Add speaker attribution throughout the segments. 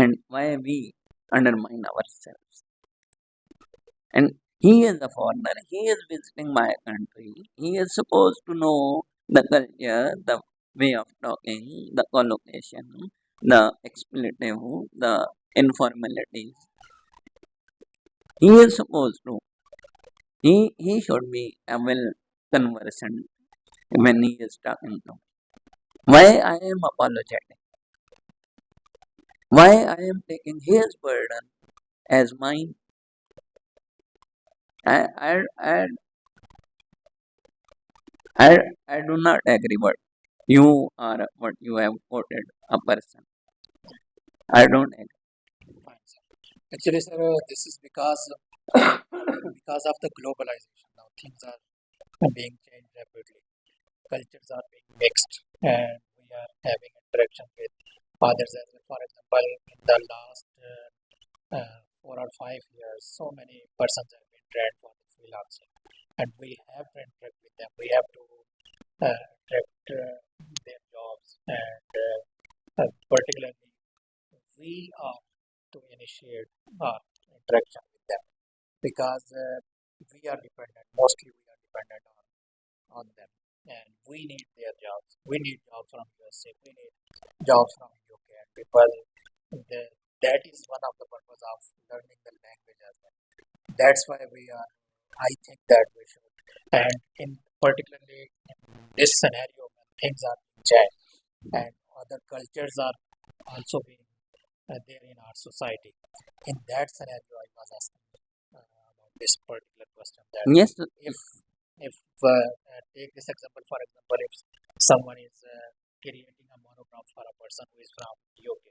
Speaker 1: and why we undermine ourselves. And he is a foreigner, he is visiting my country, he is supposed to know the culture, the way of talking, the collocation, the expletive, the informalities. He is supposed to, he should be a well conversant when he is talking to me. Why I am apologetic, why I am taking his burden as mine. I I I do not agree what you are, what you have quoted a person. I don't agree.
Speaker 2: Fine, sir. Actually, sir, this is because because of the globalization. Now things are being changed rapidly. Cultures are being mixed, and we are having interaction with others as well. For example, in the last 4 or 5 years, so many persons have been trained for the freelancing, and we have to interact with them. We have to attract their jobs, and particularly we are to initiate interaction with them because we are dependent. Mostly, we are dependent on them, and we need their jobs. We need jobs from USA. We need jobs from UK, and people. The, that is one of the purpose of learning the language as well. That's why we are. I think that we should, and in particularly in this scenario when things are being changed and other cultures are also being there in our society. In that scenario, I was asking about this particular question that
Speaker 1: Yes,
Speaker 2: if take this example, for example, if someone is creating a monograph for a person who is from UK,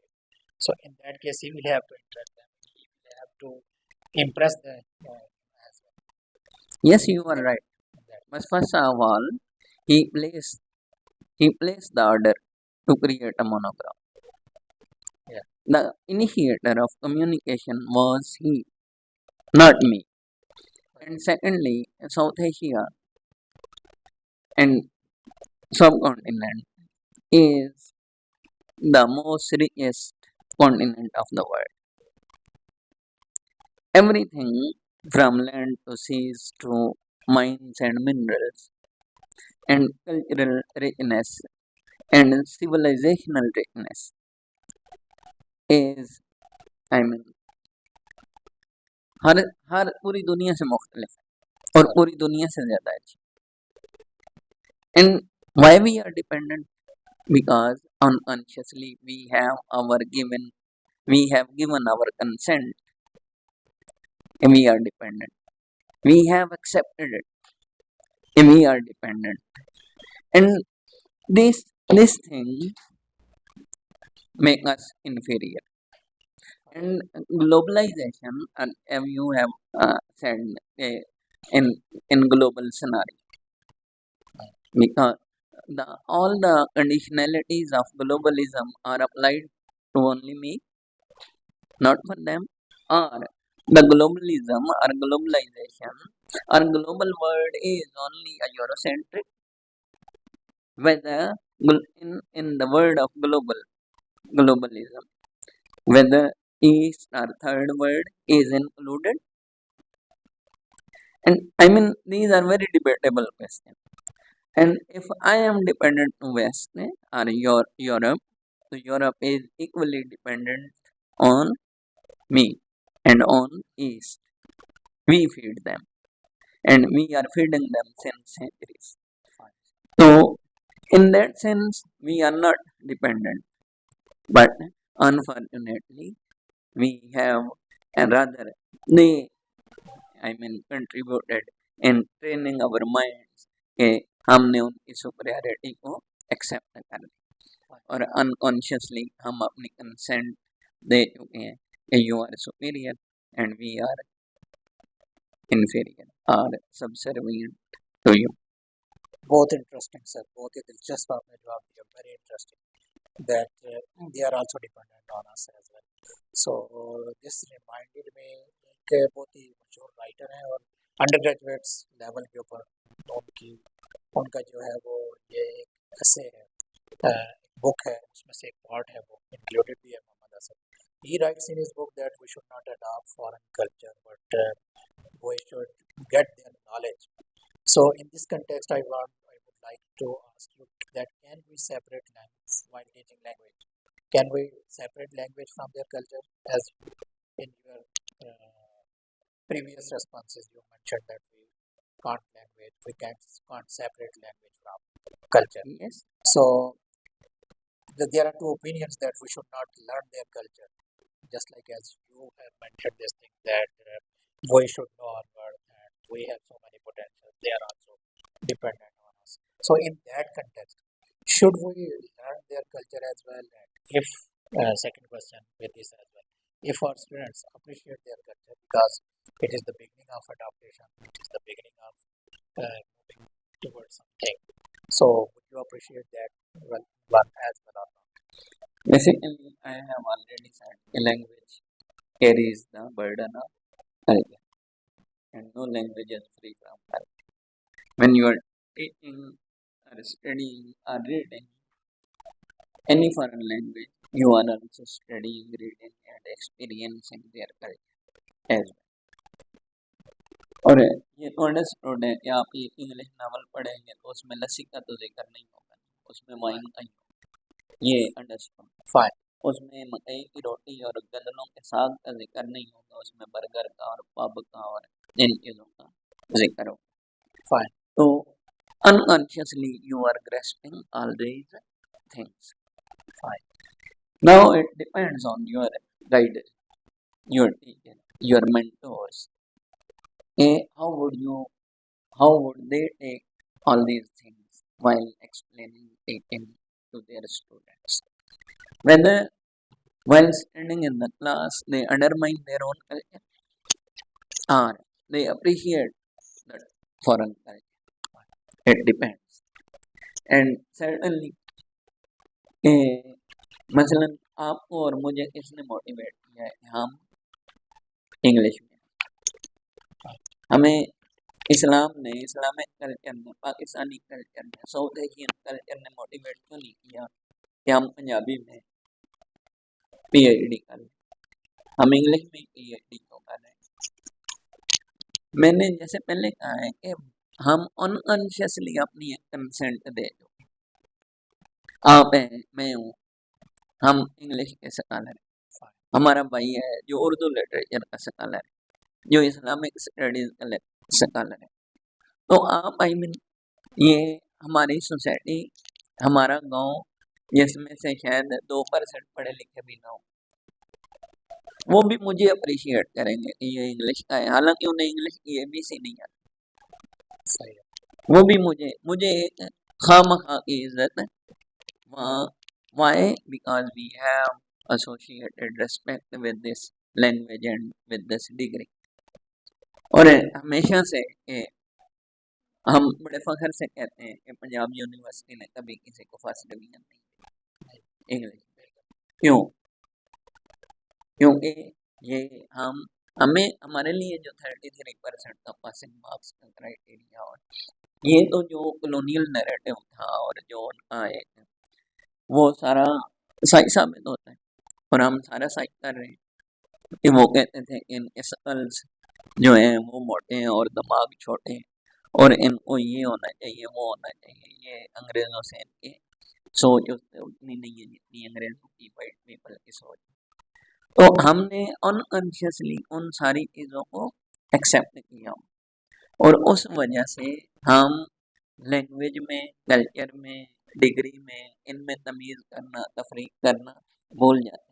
Speaker 2: so in that case he will have to interact them, he will have to impress them as well.
Speaker 1: yes, you are right.
Speaker 2: That,
Speaker 1: But first of all, he placed he placed the order to create a monograph.
Speaker 2: yeah,
Speaker 1: The initiator of communication was he, not me. And secondly, South Asia and subcontinent is the most richest continent of the world. Everything from land to seas to mines and minerals and cultural richness and civilizational richness is, I mean, हर हर पूरी दुनिया से मुख्तलिफ है और पूरी दुनिया से ज़्यादा अच्छी. And why we are dependent? Because unconsciously we have given our consent, and we are dependent. We have accepted it, and we are dependent. And this thing make us inferior. And globalization, and you have said, uh, in global scenario, because all the conditionalities of globalism are applied to only me, not for them, or the globalism or globalization or global world is only a Eurocentric, whether in the word of globalism, whether East or third world is included. And I mean, these are very debatable questions. And if I am dependent to West, or Europe, so Europe is equally dependent on me and on East. We feed them, and we are feeding them since centuries. So, in that sense, we are not dependent. But unfortunately, we have, and rather, they, I mean, contributed in training our minds कि हमने उनकी superiority को accept कर लिया और unconsciously हम अपनी consent दे चुके हैं कि you are superior and we are inferior or subservient to you.
Speaker 2: बहुत इंटरेस्टिंग सर, बहुत ही दिलचस्प आपने जवाब दिया, very interesting that they are also dependent on us as well. So this reminded me एक बहुत ही मशहूर राइटर है और अंडर ग्रेजुएट्स लेवल के ऊपर उनकी उनका जो है वो ये एक ऐसे है बुक है, उसमें से एक पार्ट है वो इंक्लूडेड भी है Mohammad Asad. he writes in his book that we should not adopt foreign culture, but we should get their knowledge. So in this context, I would like to ask you that can we separate language while teaching language? Can we separate language from their culture? As in your previous responses, you mentioned that we can't separate language from culture.
Speaker 1: Yes.
Speaker 2: So there are two opinions that we should not learn their culture. Just like as you have mentioned this thing that we should know our worth and we have so many potentials, they are also dependent on us. So in that context, should we learn their culture as well? And if second question with this as well, if our students appreciate their culture because it is the beginning of adaptation, it is the beginning of moving towards something. So would you appreciate that one as well or not?
Speaker 1: Basically, I have already said a language carries the burden of culture, and no language is free from culture. When you are teaching or studying or reading any foreign language, you are also studying, reading, and experiencing their culture as well. और ये understood है कि आप ये English novel पढ़ेंगे तो उसमें लस्सी का तो जिक्र नहीं होगा, उसमें वाइन का ही होगा, ये अंडरस्टूड।
Speaker 2: Fine.
Speaker 1: उसमें मकई की रोटी और गन्नों के साग का जिक्र नहीं होगा, उसमें बर्गर का और पब का और इन चीज़ों का जिक्र होगा।
Speaker 2: Fine.
Speaker 1: तो unconsciously you are grasping all these things.
Speaker 2: Fine.
Speaker 1: Now it depends on your guide, your teacher, your mentors. How would they take all these things while explaining teaching to their students? Whether while standing in the class they undermine their own culture or they appreciate that foreign culture. It depends. And certainly मसलन आपको और मुझे किसने motivate किया है कि हम English में, हमें इस्लामिक कल्चर ने, पाकिस्तानी कल्चर ने, साउथ एशियन कल्चर ने मोटिवेट क्यों नहीं किया कि हम पंजाबी में पीएचडी कर लें, हम इंग्लिश में पीएचडी क्यों कर रहे हैं? मैंने जैसे पहले कहा है कि हम अनकॉन्शियसली अपनी कंसेंट दे चुके, आप हैं, मैं हूँ, हम इंग्लिश के स्कॉलर हैं, हमारा भाई है जो उर्दू लिटरेचर का स्कॉलर है, जो इस्लामिक स्टडीज का स्कॉलर है। तो आप ये हमारी सोसाइटी, हमारा गांव जिसमें से शायद 2% पढ़े लिखे भी ना हो, वो भी मुझे अप्रिशिएट करेंगे कि ये इंग्लिश का है, हालांकि उन्हें इंग्लिश की ABC नहीं आती।
Speaker 2: सही है।
Speaker 1: वो भी मुझे एक खामखा की इज्जत वहाँ, why? Because we have associated respect with this language and with this degree. और हमेशा से हम बड़े फख्र से कहते हैं कि पंजाब यूनिवर्सिटी ने कभी किसी को फर्स्ट डिवीजन नहीं दी इंग्लिश। क्यों? क्योंकि ये हमें हमारे लिए जो 33% का पासिंग मार्क्स का क्राइटेरिया, और ये तो जो कॉलोनियल नैरेटिव था और जो उनका एक वो सारा सही साबित होता है, और हम सारा सही कर रहे हैं कि वो कहते थे कि इनके स्कल्स जो हैं वो मोटे हैं और दिमाग छोटे हैं और इनको ये होना चाहिए, वो होना चाहिए, ये अंग्रेज़ों से इनकी सोच उतनी नहीं है जितनी अंग्रेज़ों की वाइट पीपल की सोच। तो हमने अनकॉन्शियसली उन सारी चीज़ों को एक्सेप्ट किया और उस वजह से हम लैंग्वेज में, कल्चर में, डिग्री में, इनमें तमीज़ करना, तफरीक करना भूल जाते हैं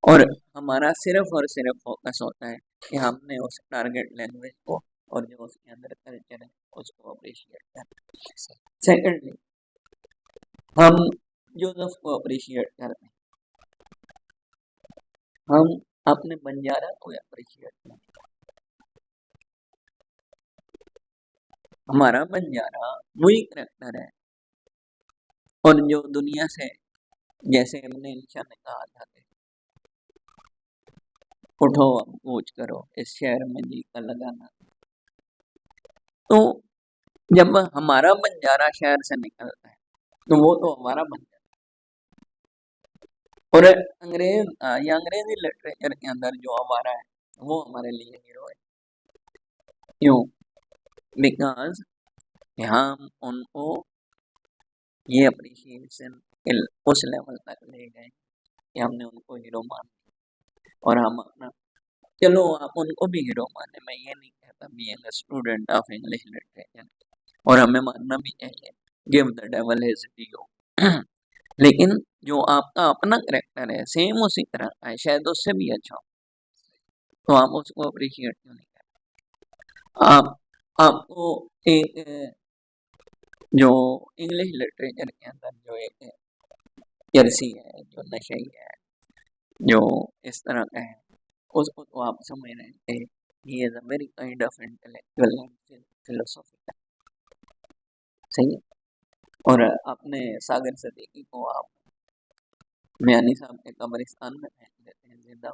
Speaker 1: और हमारा सिर्फ और सिर्फ फोकस होता है कि हमने उस टारगेट लैंग्वेज को और जो उसके अंदर कल्चर है उसको अप्रिशिएट करना। सेकेंडली, हम जोसेफ को अप्रिशिएट करते हैं, हम अपने बंजारा को अप्रिशिएट करते हैं। हमारा बंजारा वही करैक्टर है और जो दुनिया से, जैसे हमने इंशा ने कहा था कि उठो अब कूच करो इस शहर में जी का लगाना, तो जब हमारा बंजारा शहर से निकलता है तो वो तो हमारा बंजारा, और ये अंग्रेजी लिटरेचर के अंदर जो हमारा है वो हमारे लिए हीरो है। क्यों? बिकॉज हम उनको ये अप्रिशिएशन उस लेवल तक ले गए कि हमने उनको हीरो मान लिया। और हम अपना, चलो आप उनको भी हीरो माने, मैं ये नहीं कहता, being a student of English literature, और हमें मानना भी चाहिए, give the devil his due. लेकिन जो आपका अपना करेक्टर है सेम उसी तरह का है, शायद उससे भी अच्छा हो, तो आप उसको अप्रिशिएट क्यों नहीं करते? आप आपको एक जो इंग्लिश लिटरेचर के अंदर जो एक जर्सी है, जो नशई है, जो इस तरह का है, उसको तो आप समझ रहे थे, he is a very kind of intellectual and philosophical, सही है। और अपने सागर सदीकी को आप म्यानी साहब के कब्रिस्तान में फेंक देते हैं जिंदा,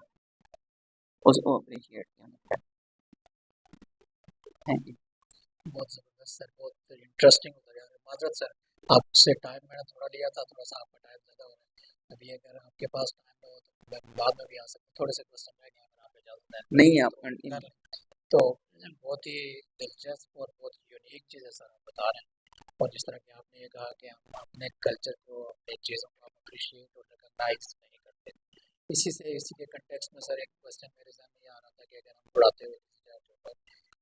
Speaker 1: उसको अप्रिशिएट क्यों नहीं करते? Thank you.
Speaker 2: बहुत ज़बरदस्त सर, बहुत इंटरेस्टिंग होता जा रहा है। माजरत सर, आपसे टाइम मैंने थोड़ा लिया था, थोड़ा सा आपका टाइम ज़्यादा हो रहा है। अभी अगर आपके पास टाइम ना हो तो मैं बाद में भी आ सकता हूँ, थोड़े से क्वेश्चन रह गए अगर आप इजाज़त दें
Speaker 1: नहीं, आप
Speaker 2: तो
Speaker 1: कंटिन्यू।
Speaker 2: कर लें। तो बहुत ही दिलचस्प और बहुत यूनिक चीज़ें सर आप बता रहे हैं। और जिस तरह कि आपने ये कहा कि हम अपने कल्चर को, अपनी चीज़ों को हम अप्रिशिएट और रिकॉग्नाइज नहीं करते, इसी से, इसी के कंटेक्स्ट में सर एक क्वेश्चन मेरे ज़हन में ये आ रहा था कि अगर हम पढ़ाते हुए किसी जगह के ऊपर,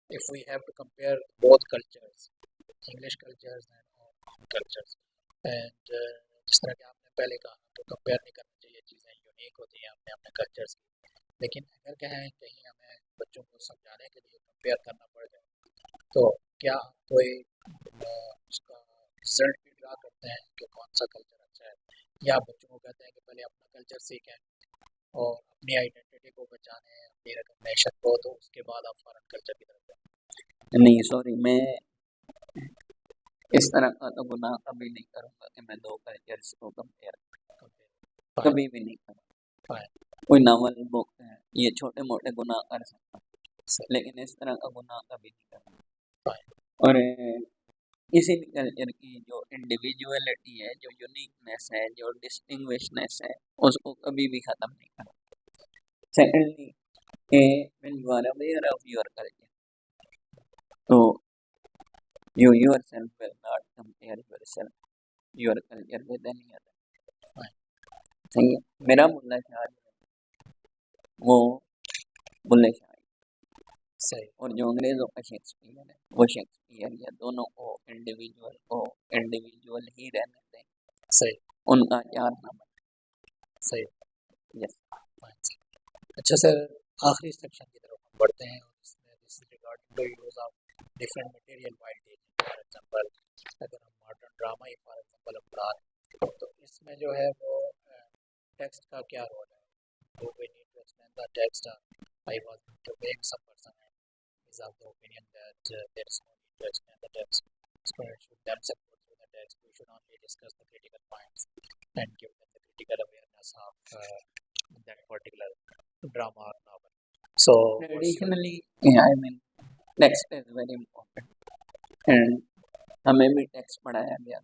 Speaker 2: if we have to compare both cultures, English cultures and our cultures, and जिस तरह कि आपने पहले कहा तो कंपेयर नहीं करना चाहिए, चीज़ें यूनिक होती हैं अपने अपने कल्चर्स की। लेकिन अगर कहें कहीं हमें बच्चों को समझाने के लिए कंपेयर करना पड़ जाए तो क्या कोई उसका रिजल्ट भी ड्रा करते हैं कि कौन सा कल्चर अच्छा है, या आप बच्चों को कहते हैं कि पहले अपना कल्चर सीखें और अपनी आइडेंटिटी को बचाने, अपनी रिकग्निशन को, तो उसके बाद आप फॉरेन कल्चर की तरफ जाएं?
Speaker 1: नहीं सॉरी, मैं इस तरह का तो गुनाह कभी नहीं करूंगा कि मैं दो कल्चर्स को कंपेयर,
Speaker 2: फाइन
Speaker 1: कभी भी नहीं करूँगा।
Speaker 2: फाइन
Speaker 1: कोई नावल बुक है, ये छोटे मोटे गुनाह कर सकता हूँ,
Speaker 2: सर
Speaker 1: लेकिन इस तरह का गुनाह कभी नहीं करूँगा।
Speaker 2: फाइन
Speaker 1: और किसी भी कल्चर की जो इंडिविजुअलिटी है, जो यूनिकनेस है, जो डिस्टिंग्विशनेस है, उसको कभी भी ख़त्म नहीं करना। Secondly, when you are aware of your culture, तो you yourself will not compare yourself, your culture with any other।
Speaker 2: Fine
Speaker 1: सही है। मेरा मुल्ला शाह जो है, वो बुल्ले शाह है,
Speaker 2: सही
Speaker 1: और जो अंग्रेज़ों का शेक्सपियर है वो शेक्सपियर, या दोनों को इंडिविजुअल ही रहने दें,
Speaker 2: सही
Speaker 1: उनका यार ना बने।
Speaker 2: सही
Speaker 1: यस।
Speaker 2: Fine sir. अच्छा सर, आखिरी सेक्शन की तरफ हम बढ़ते हैं और इसमें this is regarding the use of different material while teaching. For example, अगर हम modern drama he for example हम पढ़ा रहे हैं तो इसमें जो है वो टेक्स्ट का क्या रोल है? Do we need to explain the text? I was interviewing some person and is of the opinion that there is no need to explain the text. Students should themselves go through the text. We should only discuss the critical points and give them the critical awareness of that particular drama or novel. So, what's your
Speaker 1: traditionally, I mean, text is very important, and हमें भी text पढ़ाया गया,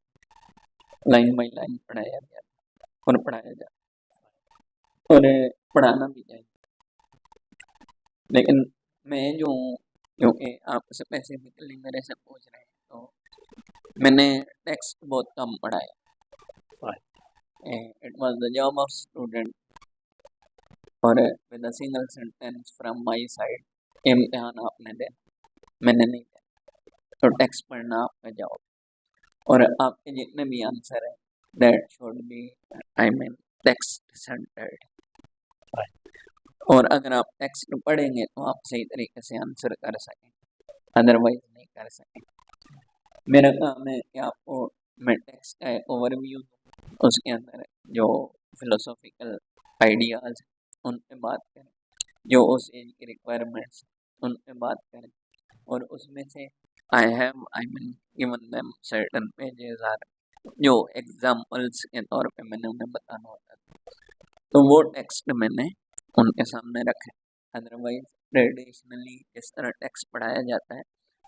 Speaker 1: line by line पढ़ाया गया और पढ़ाया जाता, और पढ़ाना भी चाहिए। लेकिन मैं जो हूँ, क्योंकि आप स्पेसिफिकली मेरे से पूछ रहे हैं, तो मैंने टेक्स्ट बहुत कम पढ़ाया। It was the job of student, और with a single sentence from my side, इम्तिहान आपने देना, मैंने नहीं दिया। तो टेक्स्ट पढ़ना आपका जॉब, और आपके जितने भी आंसर है that should be, I mean, text centred. और अगर आप टेक्स्ट पढ़ेंगे तो आप सही तरीके से आंसर कर सकें, अदरवाइज नहीं कर सकें। मेरा काम है कि आपको मैं टेक्स्ट का एक ओवरव्यू दूँ, उसके अंदर जो फिलोसॉफिकल आइडियाज़ उन पे बात करें, जो उस एज की रिक्वायरमेंट्स उन पे बात करें, और उसमें से I mean given them certain pages are, जो एग्जांपल्स के तौर पे मैंने उन्हें बताना होता था, तो वो टेक्स्ट मैंने उनके सामने रखे। अदरवाइज ट्रेडिशनली जिस तरह टेक्स्ट पढ़ाया जाता है,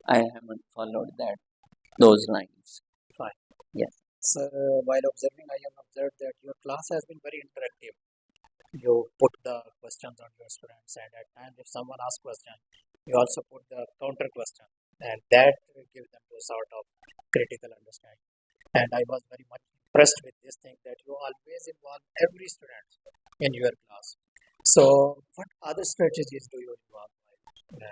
Speaker 1: I haven't followed that those lines.
Speaker 2: fine?
Speaker 1: Yes.
Speaker 2: Sir, while observing, I have observed that your class has been very interactive. you put the questions on your students, and at times if someone asks question, you also put the counter question, and that gives them to sort of critical understanding. And I was very much impressed with this thing that you always involve every student in your class. So what other strategies do you involve while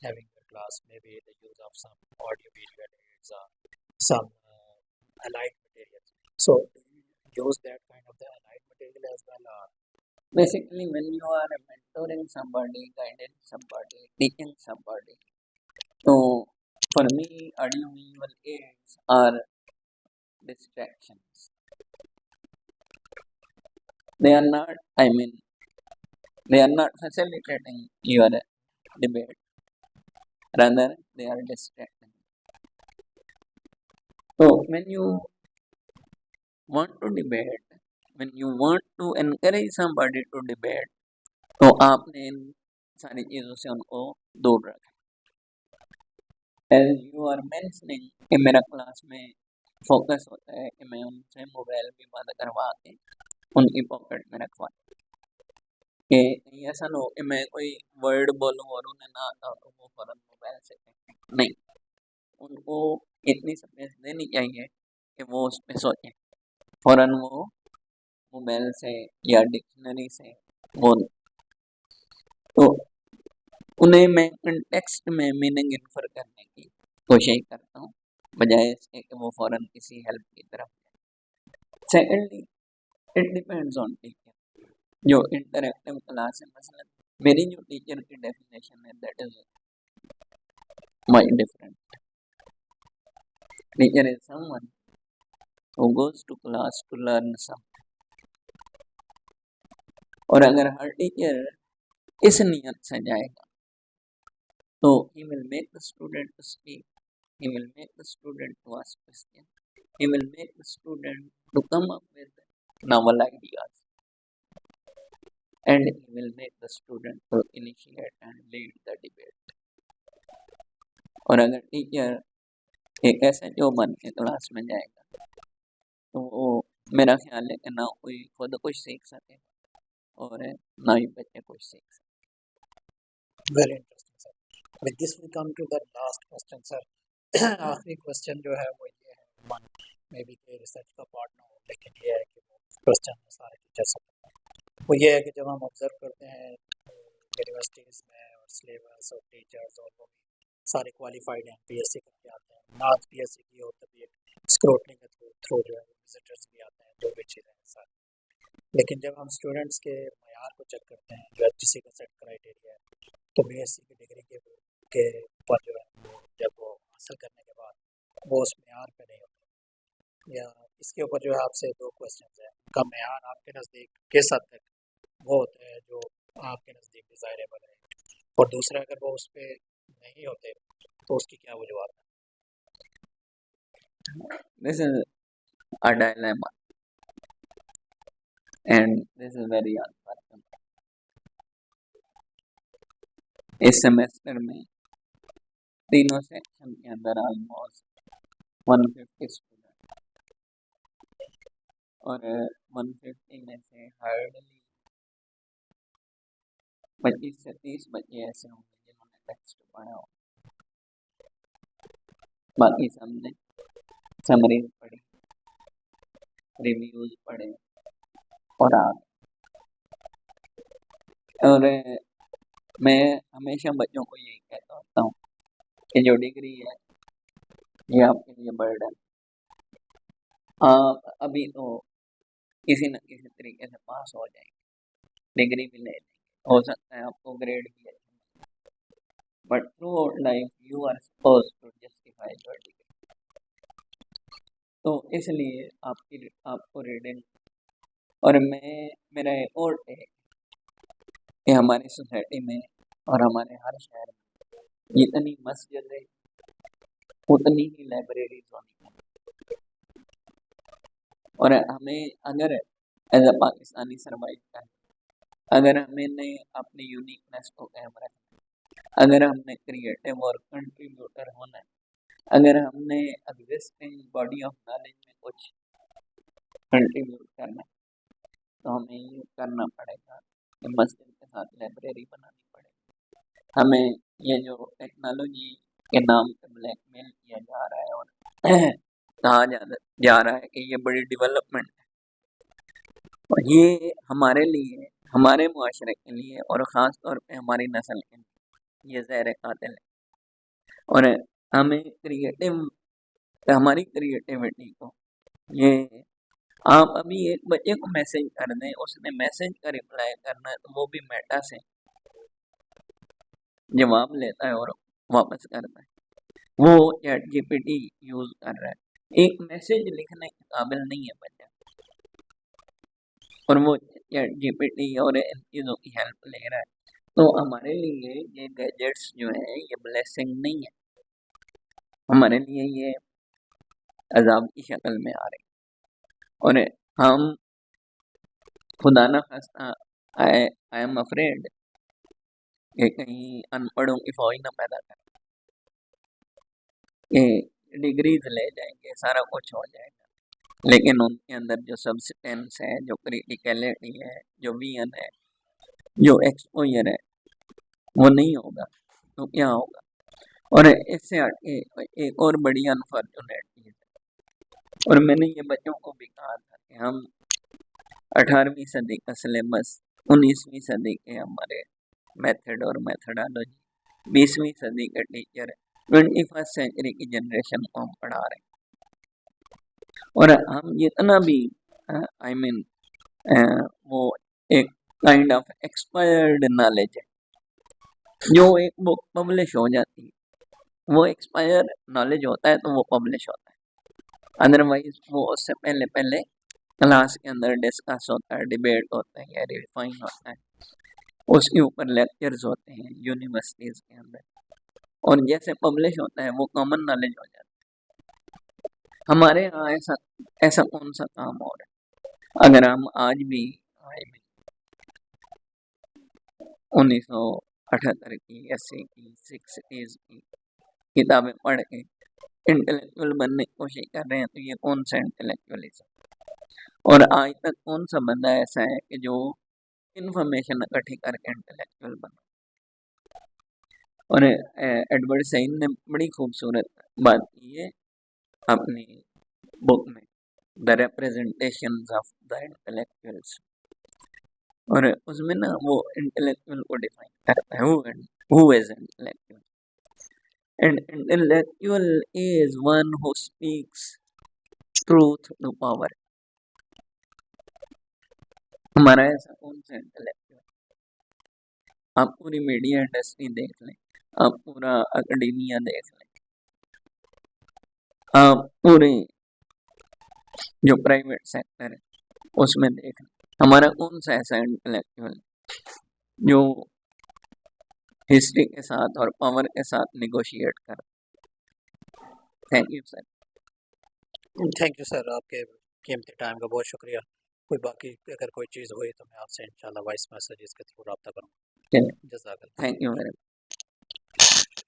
Speaker 2: having your class? Maybe the use of some audio video aids or some allied materials. So do you use that kind of the allied material as well, or
Speaker 1: Basically, when you are mentoring somebody, guiding somebody, teaching somebody, so for me, audiovisual aids are distractions. They are not, I mean, they are not facilitating your debate, rather, they are distracting. So, when you want to debate, when you want to encourage somebody to debate, तो आपने इन सारी चीज़ों से उनको दूर रखा। As you are mentioning कि मेरा क्लास में फोकस होता है कि मैं उनसे मोबाइल भी बंद करवा के उनकी पॉकेट में रखवा कि कहीं ऐसा ना हो कि मैं कोई वर्ड बोलूँ और उन्हें ना आता हो तो वो फ़ौरन मोबाइल से फेंकें। नहीं, उनको इतनी स्पेस देनी चाहिए कि वो उस पे सोचें, फ़ौरन वो मोबाइल से या डिक्शनरी से वो तो उन्हें मैं कंटेक्स्ट में मीनिंग इन्फर करने की कोशिश करता हूँ, बजाय इसके कि वो फ़ौरन किसी हेल्प की तरफ जाए। Secondly, it depends on teacher. जो इंटरैक्टिव क्लास है, मसलन मेरी जो टीचर की डेफिनेशन है that is my different. Teacher is someone who goes to class to learn something. और अगर हर टीचर इस नियत से जाएगा तो he will make the student to speak, he will make the student to ask questions, he will make the student to come up with novel ideas, and he will make the student to initiate and lead the debate. और अगर teacher एक ऐसे जो बन के class में जाएगा तो वो मेरा ख्याल है कि ना कोई खुद कुछ सीख सके और ना ही बच्चे कुछ सीख सके।
Speaker 2: very interesting, sir. With this we come to the last question, sir. आखिरी क्वेश्चन जो है वो ये है, मन मे भी कोई रिसर्च का पार्ट ना हो, लेकिन ये है कि वो क्वेश्चन में सारे टीचर्स सकते हैं। वो ये है कि जब हम ऑब्जर्व करते हैं यूनिवर्सिटीज़ में और सिलेबस और टीचर्स, और वो भी सारे क्वालिफाइड हैं, पीएससी करके आते हैं, ना पीएससी की हो तभी एक स्क्रूटनी के थ्रू जो है विजिटर्स भी आते हैं, जो भी चीज़ें हैं सारी। लेकिन जब हम स्टूडेंट्स के मयार को चेक करते हैं, जो एचजीसी का सेट क्राइटेरिया है, तो बीएससी की डिग्री के ऊपर जो है जब वो हासिल करने के बाद वो उस मयार पे नहीं होते, या इसके ऊपर जो है आपसे दो क्वेश्चन हैं। उनका मयार आपके नज़दीक किस हद तक वो होता है जो आपके नज़दीक डिज़ायरेबल है, और दूसरा अगर वो उस पर नहीं होते तो उसकी क्या वजूहत है?
Speaker 1: This is a dilemma and this is very unfortunate. इस सेमेस्टर में तीनों सेक्शन के अंदर ऑलमोस्ट 150 स्टूडेंट और 150 में से हार्डली 25 से 30 बच्चे ऐसे होंगे जिन्होंने टेक्स्ट पढ़ा हो, बाकी सबने समरी पढ़ी, रिव्यूज पढ़े और और मैं हमेशा बच्चों को यही कहता होता हूँ कि जो डिग्री है ये आपके लिए बर्डन। आप अभी तो किसी न किसी तरीके से पास हो जाएंगे, डिग्री भी ले लेंगे, हो सकता है आपको ग्रेड भी अच्छा, but throughout life you are suppose to justify your degree. तो इसलिए आपको रीडिंग, और मेरा एक और है कि हमारी सोसाइटी में और हमारे हर शहर में जितनी मस्जिद है उतनी ही लाइब्रेरीज होनी चाहिए। और हमें अगर एज अ पाकिस्तानी सर्वाइव करना, अगर हमने अपनी यूनिकनेस को कायम रखना, अगर हमने क्रिएटिव और कंट्रीब्यूटर होना है, अगर हमने एग्जिस्टिंग बॉडी ऑफ नॉलेज में कुछ कंट्रीब्यूट करना है, तो हमें ये करना पड़ेगा कि मस्जिद के साथ लाइब्रेरी बनानी पड़ेगी। हमें ये जो टेक्नोलॉजी के नाम पे ब्लैकमेल किया जा रहा है और कहा जा रहा है कि ये बड़ी डेवलपमेंट है, और ये हमारे लिए, हमारे मुआशरे के लिए और ख़ास तौर पे हमारी नस्ल के लिए ये ज़हर कातिल है। और हमें हमारी क्रिएटिविटी को, ये आप अभी एक बच्चे को मैसेज कर दें, उसने मैसेज का रिप्लाई करना है तो वो भी मेटा से जवाब लेता है और वापस करता है। वो चैट जीपीटी यूज़ कर रहा है, एक मैसेज लिखने के काबिल नहीं है बच्चा, और वो चैट जीपीटी और इन चीज़ों की हेल्प ले रहा है। तो हमारे लिए ये गैजेट्स जो है ये ब्लेसिंग नहीं है, हमारे लिए ये अजाब की शक्ल में आ रही है। और हम खुदा न खास्ता, आई आई एम अफ्रेड कि कहीं अनपढ़ों की फौज न पैदा करें, कि डिग्रीज ले जाएंगे, सारा कुछ हो जाएगा, लेकिन उनके अंदर जो सब्सटेंस है, जो क्रिटिकलिटी है, जो विजन है, जो एक्सपोजर है, वो नहीं होगा तो क्या होगा। और इससे हटके एक और बड़ी अनफॉर्चुनेट चीज़ है, और मैंने ये बच्चों को भी कहा था कि हम 18वीं सदी का सिलेबस, 19वीं सदी के हमारे मेथड और मेथडोलॉजी, 20वीं सदी के टीचर, 21st सेंचुरी की जनरेशन को हम पढ़ा रहे हैं। और हम जितना भी आई मीन वो एक काइंड ऑफ एक्सपायर्ड नॉलेज है, जो एक बुक पब्लिश हो जाती है, वो एक्सपायर नॉलेज होता है तो वो पब्लिश होता है, अदरवाइज वो उससे पहले पहले क्लास के अंदर डिस्कस होता है, डिबेट होता है या रिफाइन होता है, उसके ऊपर लेक्चर्स होते हैं यूनिवर्सिटीज़ के अंदर, और जैसे पब्लिश होता है वो कॉमन नॉलेज हो जाता है। हमारे यहाँ ऐसा ऐसा कौन सा काम हो रहा है? अगर हम आज भी 1978 की, 80 की, 60s की किताबें पढ़ के इंटेलेक्चुअल बनने की कोशिश कर रहे हैं, तो ये कौन सा इंटेलेक्चुअलिज्म? और आज तक कौन सा बंदा ऐसा है कि जो इन्फॉर्मेशन इकट्ठी करके इंटेलेक्चुअल बना? और एडवर्ड सईद ने बड़ी खूबसूरत बात की है अपनी बुक में, the representations of the intellectuals, और उसमें ना वो इंटेलेक्चुअल को डिफाइन करता है, who is intellectual, and intellectual is one who speaks truth to power. हमारा ऐसा कौन सा इंटेलेक्चुअल? आप पूरी मीडिया इंडस्ट्री देख लें, आप पूरा एकेडेमिया देख लें, आप पूरे जो प्राइवेट सेक्टर है उसमें देख लें, हमारा कौन सा ऐसा इंटेलेक्चुअल जो हिस्ट्री के साथ और पावर के साथ निगोशिएट कर। Thank you sir.
Speaker 2: Thank you sir, आपके कीमती टाइम का बहुत शुक्रिया। कोई बाकी अगर कोई चीज़ हुई तो मैं आपसे इंशाल्लाह वॉइस मैसेजेस के थ्रू रब्ता करूँगा।
Speaker 1: चलिए,
Speaker 2: जज़ाकल्लाह।
Speaker 1: Thank you very much.